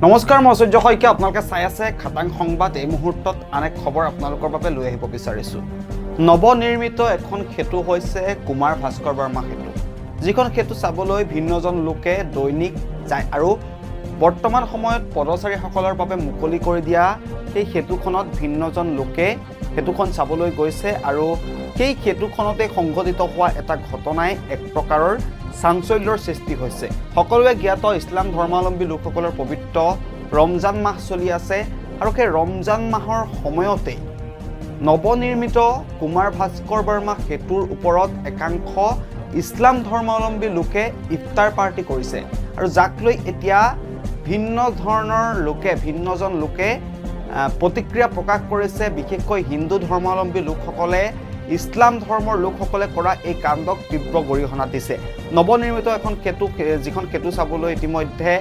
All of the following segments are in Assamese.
নমস্কাৰ, মই সূৰ্য শইকীয়া। আপোনালোকে চাই আছে খাটাং সংবাদ। এই মুহূৰ্তত আন এক খবৰ আপোনালোকৰ বাবে লৈ আহিব বিচাৰিছোঁ। নৱনিৰ্মিত এখন সেতু হৈছে কুমাৰ ভাস্কৰ বৰ্মা সেতু, যিখন সেতু চাবলৈ ভিন্নজন লোকে দৈনিক যায় আৰু বৰ্তমান সময়ত পদচাৰীসকলৰ বাবে মুকলি কৰি দিয়া সেই সেতুখনত ভিন্নজন লোকে সেতুখন চাবলৈ গৈছে আৰু সেই সেতুখনতে সংঘটিত হোৱা এটা ঘটনাই এক প্ৰকাৰৰ চাঞ্চল্যৰ সৃষ্টি হৈছে। সকলোৱে জ্ঞাত ইছলাম ধৰ্মাৱলম্বী লোকসকলৰ পবিত্ৰ ৰমজান মাহ চলি আছে আৰু সেই ৰমজান মাহৰ সময়তে নৱনিৰ্মিত কুমাৰ ভাস্কৰ বৰ্মা সেতুৰ ওপৰত একাংশ ইছলাম ধৰ্মাৱলম্বী লোকে ইফতাৰ পাৰ্টি কৰিছে আৰু যাক লৈ এতিয়া ভিন্নজন লোকে প্ৰতিক্ৰিয়া প্ৰকাশ কৰিছে। বিশেষকৈ হিন্দু ধৰ্মাৱলম্বী লোকসকলে ইছলাম ধৰ্মৰ লোকসকলে কৰা এই কাণ্ডক তীব্ৰ গৰিহণা দিছে। নৱনিৰ্মিত এখন সেতু, যিখন সেতু চাবলৈ ইতিমধ্যে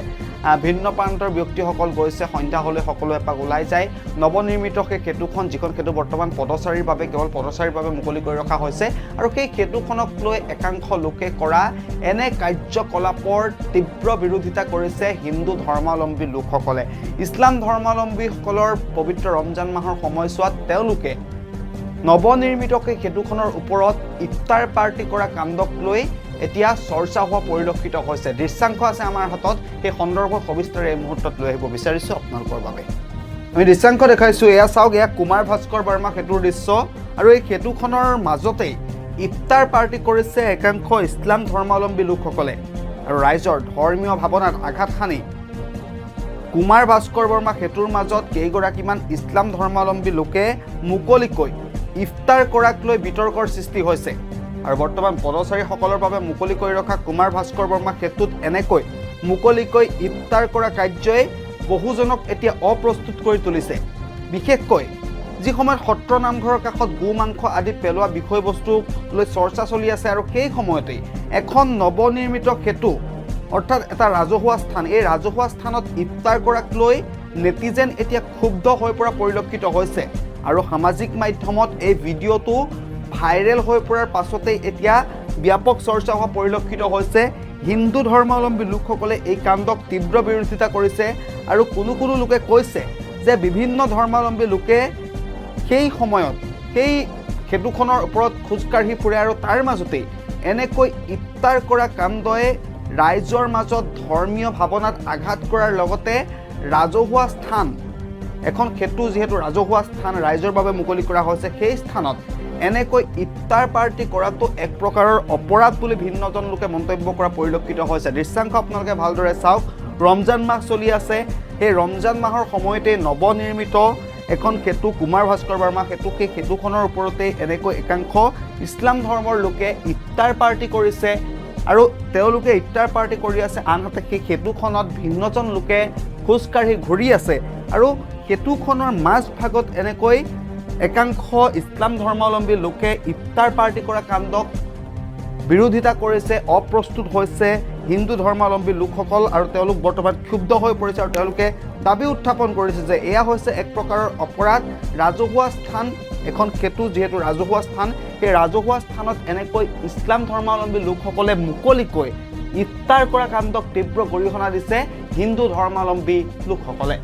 ভিন্ন প্ৰান্তৰ ব্যক্তিসকল গৈছে। সন্ধ্যা হ'লে সকলো এপাক ওলাই যায়। নৱনিৰ্মিত সেই সেতুখন, যিখন সেতু বৰ্তমান কেৱল পদচাৰীৰ বাবে মুকলি কৰি ৰখা হৈছে আৰু সেই সেতুখনক লৈ একাংশ লোকে কৰা এনে কাৰ্যকলাপৰ তীব্ৰ বিৰোধিতা কৰিছে হিন্দু ধৰ্মাৱলম্বী লোকসকলে। ইছলাম ধৰ্মাৱলম্বীসকলৰ পবিত্ৰ ৰমজান মাহৰ সময়ছোৱাত তেওঁলোকে নৱনিৰ্মিত সেই সেতুখনৰ ওপৰত ইফতাৰ পাৰ্টি কৰা কাণ্ডক লৈ এতিয়া চৰ্চা হোৱা পৰিলক্ষিত হৈছে। দৃশ্যাংশ আছে আমাৰ হাতত, সেই সন্দৰ্ভত সবিস্তাৰে এই মুহূৰ্তত লৈ আহিব বিচাৰিছোঁ আপোনালোকৰ বাবে। আমি দৃশ্যাংশ দেখাইছোঁ, এয়া চাওক, এয়া কুমাৰ ভাস্কৰ বৰ্মা সেতুৰ দৃশ্য আৰু এই সেতুখনৰ মাজতেই ইফতাৰ পাৰ্টি কৰিছে একাংশ ইছলাম ধৰ্মাৱলম্বী লোকসকলে আৰু ৰাইজৰ ধৰ্মীয় ভাৱনাত আঘাত সানি কুমাৰ ভাস্কৰ বৰ্মা সেতুৰ মাজত কেইগৰাকীমান ইছলাম ধৰ্মাৱলম্বী লোকে মুকলিকৈ ইফতাৰ কৰাক লৈ বিতৰ্কৰ সৃষ্টি হৈছে আৰু বৰ্তমান পদচাৰীসকলৰ বাবে মুকলি কৰি ৰখা কুমাৰ ভাস্কৰ বৰ্মা সেতুত এনেকৈ মুকলিকৈ ইফতাৰ কৰা কাৰ্যই বহুজনক এতিয়া অপ্ৰস্তুত কৰি তুলিছে। বিশেষকৈ যি সময়ত সত্ৰ নামঘৰৰ কাষত গো মাংস আদি পেলোৱা বিষয়বস্তু লৈ চৰ্চা চলি আছে আৰু সেই সময়তেই এখন নৱনিৰ্মিত সেতু, অৰ্থাৎ এটা ৰাজহুৱা স্থান, এই ৰাজহুৱা স্থানত ইফতাৰ কৰাক লৈ নেটিজেন এতিয়া ক্ষুব্ধ হৈ পৰা পৰিলক্ষিত হৈছে আৰু সামাজিক মাধ্যমত এই ভিডিঅ'টো ভাইৰেল হৈ পৰাৰ পাছতেই এতিয়া ব্যাপক চৰ্চা হোৱা পৰিলক্ষিত হৈছে। হিন্দু ধৰ্মাৱলম্বী লোকসকলে এই কাণ্ডক তীব্ৰ বিৰোধিতা কৰিছে আৰু কোনো লোকে কৈছে যে বিভিন্ন ধৰ্মাৱলম্বী লোকে সেই সময়ত সেই সেতুখনৰ ওপৰত খোজকাঢ়ি ফুৰে আৰু তাৰ মাজতেই এনেকৈ ইফতাৰ কৰা কাণ্ডই ৰাইজৰ মাজত ধৰ্মীয় ভাৱনাত আঘাত কৰাৰ লগতে ৰাজহুৱা স্থান, এখন সেতু যিহেতু ৰাজহুৱা স্থান ৰাইজৰ বাবে মুকলি কৰা হৈছে, সেই স্থানত এনেকৈ ইফতাৰ পাৰ্টি কৰাটো এক প্ৰকাৰৰ অপৰাধ বুলি ভিন্নজন লোকে মন্তব্য কৰা পৰিলক্ষিত হৈছে। দৃশ্যাংশ আপোনালোকে ভালদৰে চাওক, ৰমজান মাহ চলি আছে। সেই ৰমজান মাহৰ সময়তে নৱনিৰ্মিত এখন সেতু, কুমাৰ ভাস্কৰ বৰ্মা সেতু, সেই সেতুখনৰ ওপৰতে এনেকৈ একাংশ ইছলাম ধৰ্মৰ লোকে ইফতাৰ পাৰ্টি কৰিছে আৰু তেওঁলোকে ইফতাৰ পাৰ্টি কৰি আছে। আনহাতে সেই সেতুখনত ভিন্নজন লোকে খোজকাঢ়ি ঘূৰি আছে আৰু সেতুখনৰ মাজভাগত এনেকৈ একাংশ ইছলাম ধৰ্মাৱলম্বী লোকে ইফতাৰ পাৰ্টি কৰা কাণ্ডক বিৰোধিতা কৰিছে। অপ্ৰস্তুত হৈছে হিন্দু ধৰ্মাৱলম্বী লোকসকল আৰু তেওঁলোক বৰ্তমান ক্ষুব্ধ হৈ পৰিছে আৰু তেওঁলোকে দাবী উত্থাপন কৰিছে যে এয়া হৈছে এক প্ৰকাৰৰ অপৰাধ। ৰাজহুৱা স্থান, এখন সেতু যিহেতু ৰাজহুৱা স্থান, সেই ৰাজহুৱা স্থানত এনেকৈ ইছলাম ধৰ্মাৱলম্বী লোকসকলে মুকলিকৈ ইফতাৰ কৰা কাণ্ডক তীব্ৰ গৰিহণা দিছে হিন্দু ধৰ্মাৱলম্বী লোকসকলে।